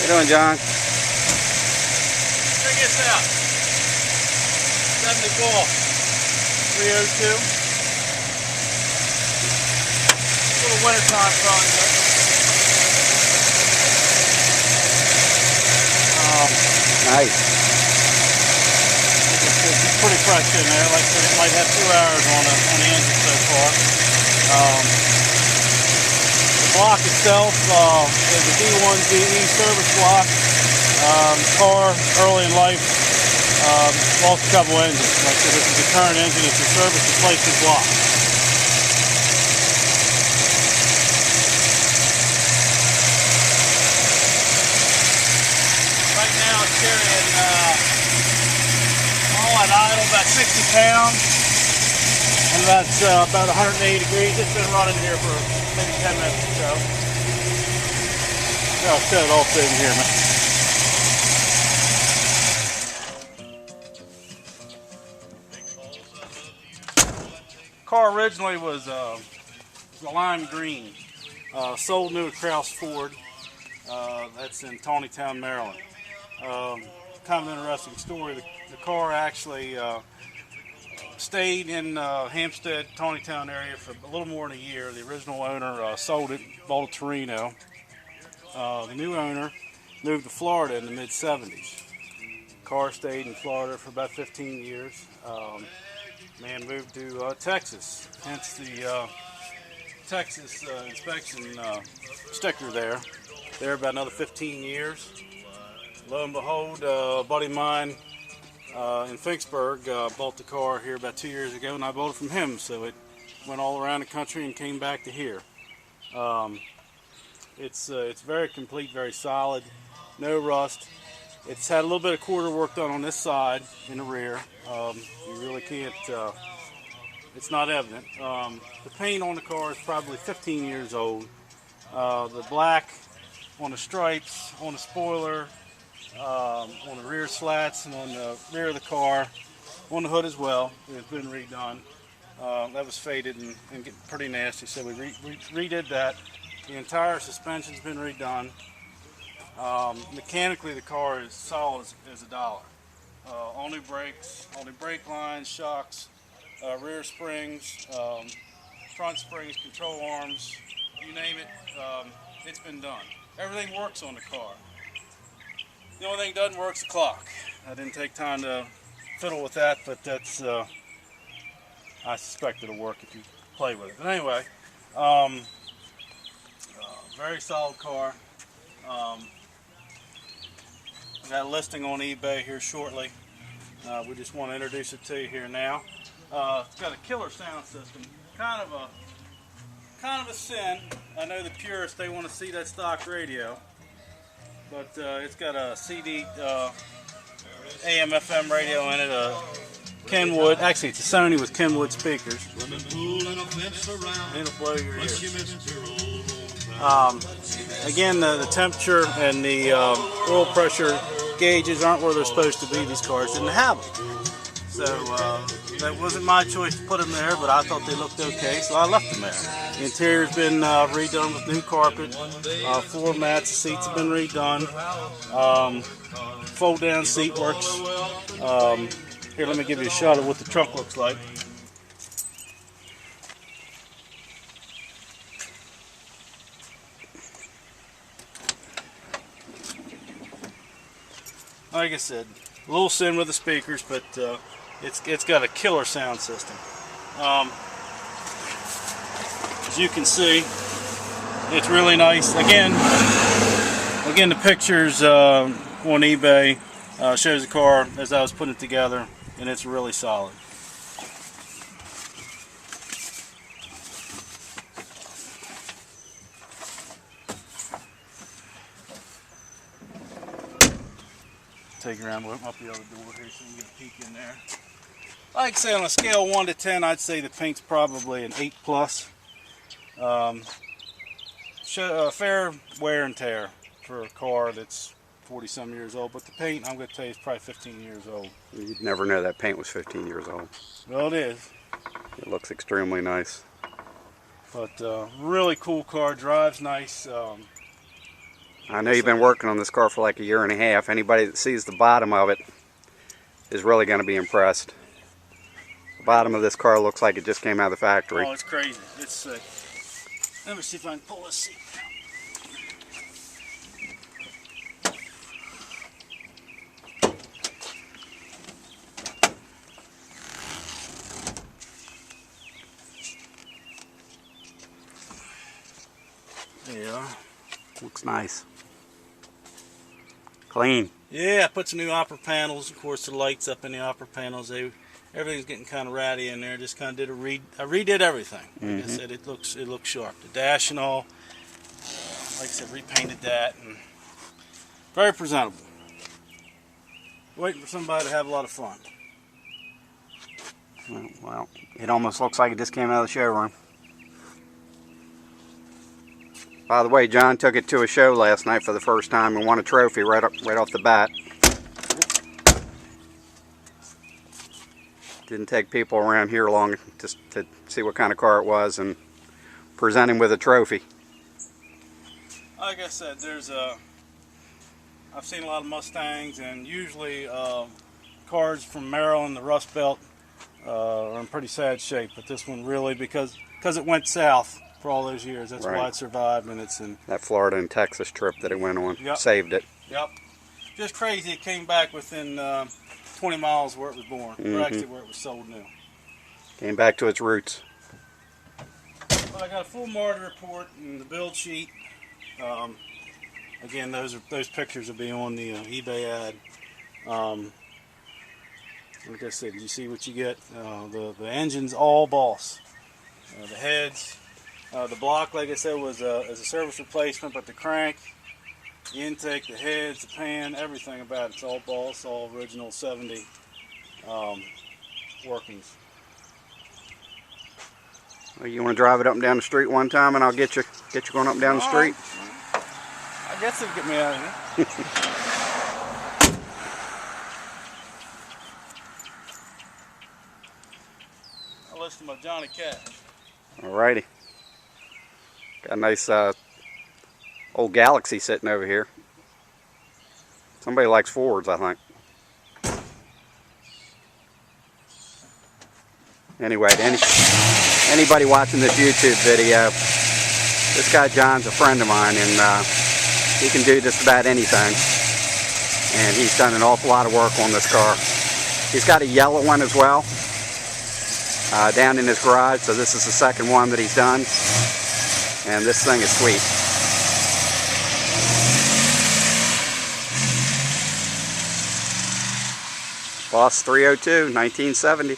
you doing, John? Check this out. 74 302. Little wintertime project. Nice. It's pretty fresh in there. Like I said, it might have 2 hours on the engine so far. The block itself is a D1DE service block. Car early in life lost a couple engines. Like I said, this is the current engine. It's a service replacement block. Right now it's carrying all at idle about 60 pounds, and that's about 180 degrees. It's been running here for maybe 10 minutes or so. I'll set it off in here, man. Car originally was lime green, sold new to Kraus Ford. That's in Tawnytown, Maryland. Kind of an interesting story. The car actually stayed in Hampstead, Tawnytown area for a little more than a year. The original owner sold it, bought a Torino. The new owner moved to Florida in the mid-70s. Car stayed in Florida for about 15 years. Man moved to Texas, hence the Texas inspection sticker there. There about another 15 years. Lo and behold, a buddy of mine in Finksburg bought the car here about 2 years ago, and I bought it from him. So it went all around the country and came back to here. It's very complete, very solid, no rust. It's had a little bit of quarter work done on this side in the rear. You really can't, it's not evident. The paint on the car is probably 15 years old. The black on the stripes, on the spoiler, on the rear slats, and on the rear of the car, on the hood as well, it's been redone. That was faded and getting pretty nasty, so we redid that. The entire suspension's been redone. Mechanically, the car is solid as a dollar. All new brakes, all new brake lines, shocks, rear springs, front springs, control arms, you name it, it's been done. Everything works on the car. The only thing that doesn't work is the clock. I didn't take time to fiddle with that, but that's, I suspect it'll work if you play with it. But anyway, very solid car. Got a listing on eBay here shortly. We just want to introduce it to you here now. It's got a killer sound system. Kind of a sin. I know the purists, they want to see that stock radio, but it's got a CD AM/FM radio in it. Kenwood. Actually, it's a Sony with Kenwood speakers. It'll blow your ears. Again, the temperature and the oil pressure gauges aren't where they're supposed to be. These cars didn't have them. So that wasn't my choice to put them there, but I thought they looked okay, so I left them there. The interior's been redone with new carpet, floor mats, the seats have been redone, fold down seat works. Here, let me give you a shot of what the trunk looks like. Like I said, a little sin with the speakers, but it's got a killer sound system. As you can see, it's really nice. Again, the pictures on eBay shows the car as I was putting it together, and it's really solid. Take around up the other door here so you can get a peek in there. Like I say, on a scale of 1 to 10, I'd say the paint's probably an 8 plus. Fair wear and tear for a car that's 40 some years old, but the paint, I'm going to tell you, is probably 15 years old. You'd never know that paint was 15 years old. Well, it is. It looks extremely nice. But really cool car, drives nice. I know you've been working on this car for like a year and a half. Anybody that sees the bottom of it is really going to be impressed. The bottom of this car looks like it just came out of the factory. Oh, it's crazy. It's sick. Let me see if I can pull this seat down. There you are. Looks nice. Clean. Yeah, I put some new upper panels. Of course, the lights up in the upper panels. Everything's getting kind of ratty in there. Just kind of did I redid everything. Like I said, it looks sharp. The dash and all. Like I said, repainted that and very presentable. Waiting for somebody to have a lot of fun. Well, it almost looks like it just came out of the showroom. By the way, John took it to a show last night for the first time and won a trophy right off the bat. Didn't take people around here long just to see what kind of car it was and present him with a trophy. Like I said, I've seen a lot of Mustangs, and usually cars from Maryland, the Rust Belt, are in pretty sad shape. But this one really, because it went south for all those years, that's why it survived, and it's in that Florida and Texas trip that it went on. Yep. Saved it. Yep. Just crazy. It came back within 20 miles where it was born, or actually where it was sold new. Came back to its roots. Well, I got a full Marty report and the build sheet. Again, those pictures will be on the eBay ad. Like I said, you see what you get. The engine's all Boss. The heads, the block, like I said, was as a service replacement, but the crank, the intake, the heads, the pan, everything about it's all Boss, all original 70 workings. Well, you want to drive it up and down the street one time, and I'll get you going up and down the street. I guess it'll get me out of here. I'll listen to my Johnny Cash. Alrighty. Got a nice old Galaxy sitting over here. Somebody likes Fords, I think. Anyway, to anybody watching this YouTube video, this guy John's a friend of mine, and he can do just about anything. And he's done an awful lot of work on this car. He's got a yellow one as well, down in his garage, so this is the second one that he's done. And this thing is sweet. Boss 302, 1970.